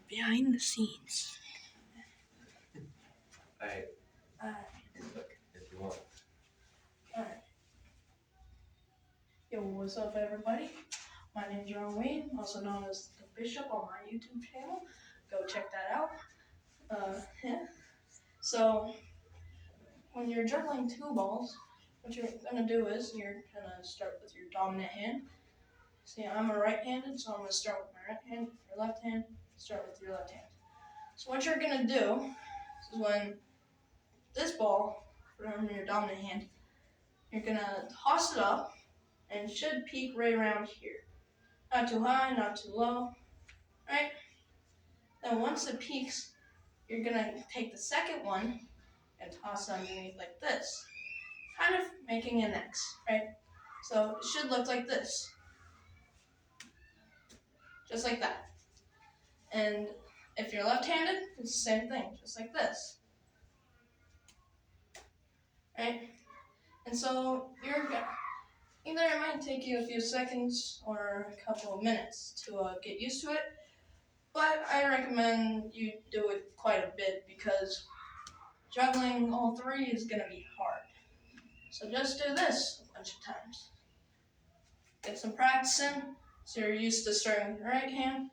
behind the scenes. Alright. Alright. Look, if you want. Alright. Yo, what's up, everybody? My name's Ron Wayne, also known as the Bishop on my YouTube channel. Go check that out. Yeah. So, when you're juggling two balls, what you're gonna do is you're gonna start with your dominant hand. See, I'm a right-handed, so I'm gonna start with my right hand. Your left hand, start with your left hand. So what you're gonna do is when this ball from your dominant hand, you're gonna toss it up, and it should peak right around here. Not too high, not too low, right? Then once it peaks, you're gonna take the second one and toss it underneath like this, kind of making an X, right? So it should look like this, just like that. And if you're left-handed, it's the same thing, just like this, right? And so either it might take you a few seconds or a couple of minutes to get used to it, but I recommend you do it quite a bit because juggling all three is going to be hard. So just do this a bunch of times. Get some practice in, so you're used to starting with your right hand.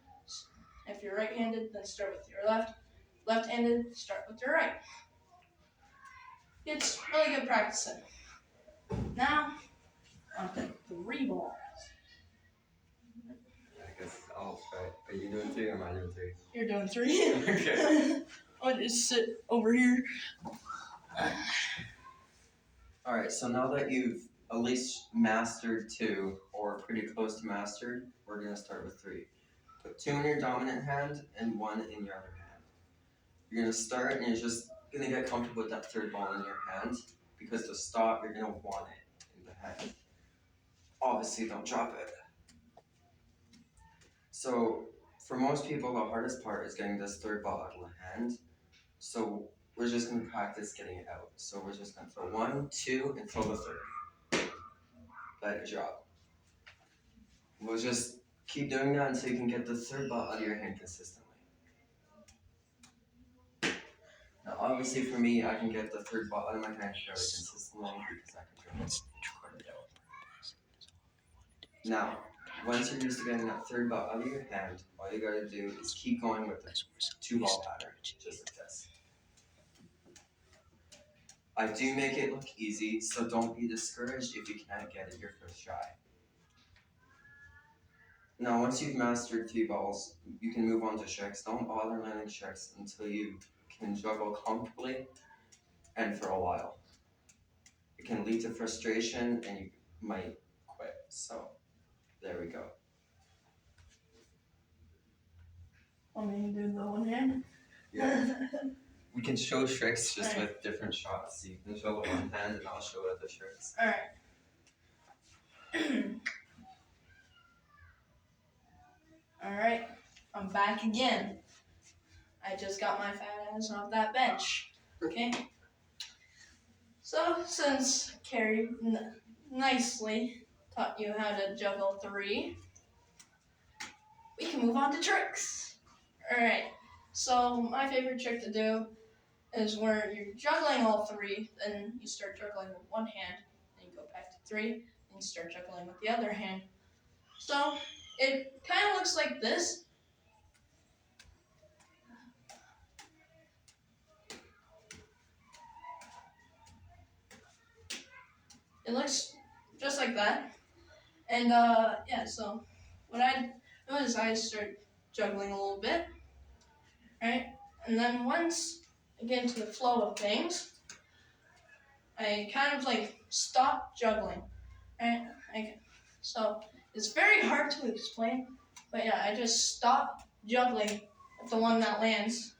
If you're right-handed, then start with your left. Left-handed, start with your right. It's really good practicing. Now, on to three balls. I guess I'll try. Are you doing three or am I doing three? You're doing three. Okay. I'll just sit over here. Alright, so now that you've at least mastered two, or pretty close to mastered, we're gonna start with three. Put two in your dominant hand and one in your other hand. You're gonna start and you're just gonna get comfortable with that third ball in your hand, because to stop, you're gonna want it in the hand. Obviously, don't drop it. So, for most people, the hardest part is getting this third ball out of the hand. So, we're just gonna practice getting it out. So, we're just gonna throw one, two, and throw the third. Let it drop. We'll just keep doing that until you can get the third ball out of your hand consistently. Now, obviously, for me, I can get the third ball out of my hand fairly consistently because I can dribble. Now, once you're used to getting that third ball out of your hand, all you gotta do is keep going with the two ball pattern, just like this. I do make it look easy, so don't be discouraged if you can't get it your first try. Now, once you've mastered three balls, you can move on to tricks. Don't bother learning tricks until you can juggle comfortably and for a while. It can lead to frustration and you might quit. So, there we go. Want me to do the one hand? Yeah. We can show tricks just with different shots. So you can show with one hand and I'll show other tricks. Alright. Alright, I'm back again. I just got my fat ass off that bench. Okay? So, since Carrie nicely taught you how to juggle three, we can move on to tricks. Alright, so my favorite trick to do is where you're juggling all three, then you start juggling with one hand, then you go back to three, and you start juggling with the other hand. So, it kind of looks like this. It looks just like that. And yeah, so what I do is I start juggling a little bit, right? And then once I get into the flow of things, I kind of like stop juggling, right? So it's very hard to explain, but yeah, I just stop juggling at the one that lands,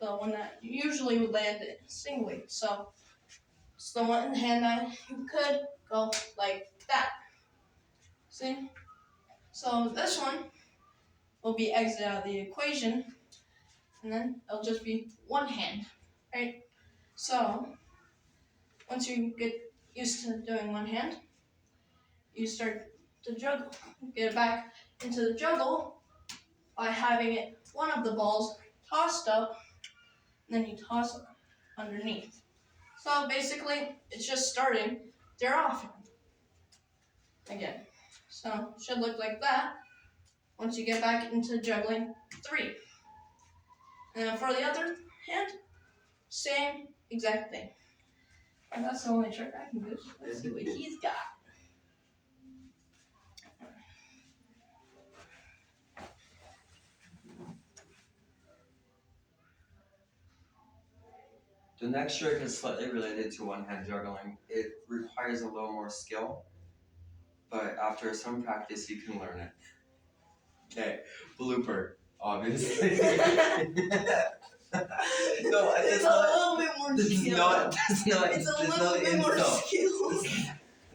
the one that usually would land singly. So it's the one hand that you could go like that. See? So this one will be exit out of the equation, and then it'll just be one hand, right? So once you get used to doing one hand, you start to juggle. Get it back into the juggle, by having one of the balls tossed up, and then you toss it underneath. So basically, it's just starting their offhand again. So should look like that once you get back into juggling 3. And then for the other hand, same exact thing. And that's the only trick I can do. Let's see what he's got. The next trick is slightly related to one-hand juggling. It requires a little more skill, but after some practice, you can learn it. Okay, blooper, obviously. No, It's a little bit more skill. It's not It's a little bit more skill.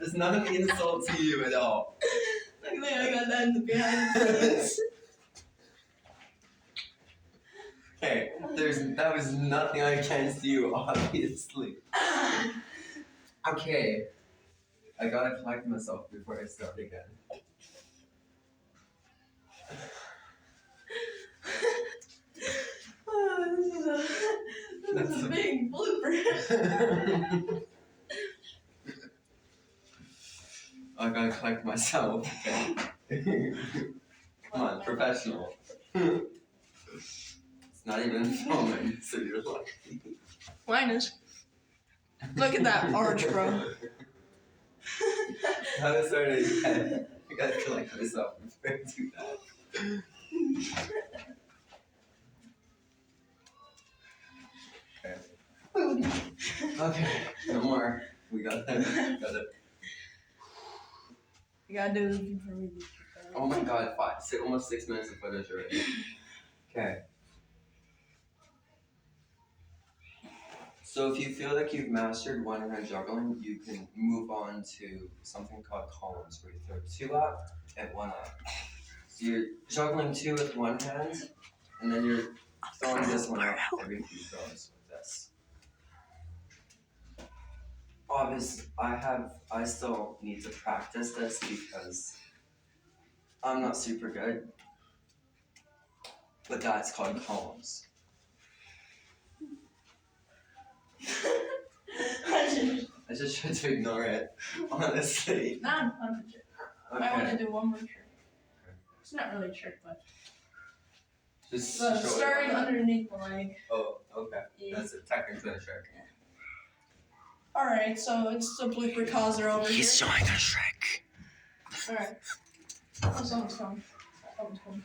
It's not an insult to you at all. Look at that, I got that in the behind the scenes. Okay, that was nothing against you, obviously. Okay, I gotta collect myself before I start again. This is a big blooper. I gotta collect myself. Okay. Come on, professional. It's not even filming, so you're lucky. Mine is. Look at that arch, bro. How to start it again? I gotta collect myself before I do that. Okay, no more. We got it. You gotta do it before we do. Oh my god, almost 6 minutes of footage already. Okay. So if you feel like you've mastered one-hand juggling, you can move on to something called columns, where you throw 2 up and 1 up. So you're juggling 2 with one hand, and then you're throwing this one up every few throws with this. Obviously, I still need to practice this because I'm not super good, but that's called columns. I just tried to ignore it, honestly. Nah, I'm fun with it. Okay. I want to do one more trick. It's not really a trick, but Just starting underneath the leg. Oh, okay. Yeah. That's technically a trick. Alright, so it's the blooper causer over here. He's showing a trick. Alright. Oh, someone's coming. Someone's coming.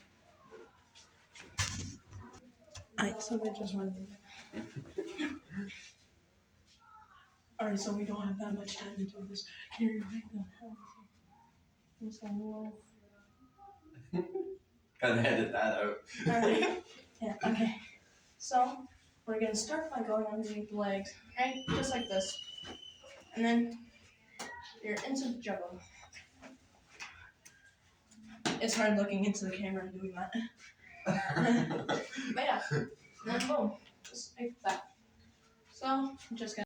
Alright, so we just went. Alright, so we don't have that much time to do this. Here, you make the Gotta edit that out. Alright. Yeah, okay. So, we're gonna start by going underneath the legs, okay? Just like this. And then, you're into the juggle. It's hard looking into the camera and doing that. But yeah, and then boom, just like that. So, I'm just gonna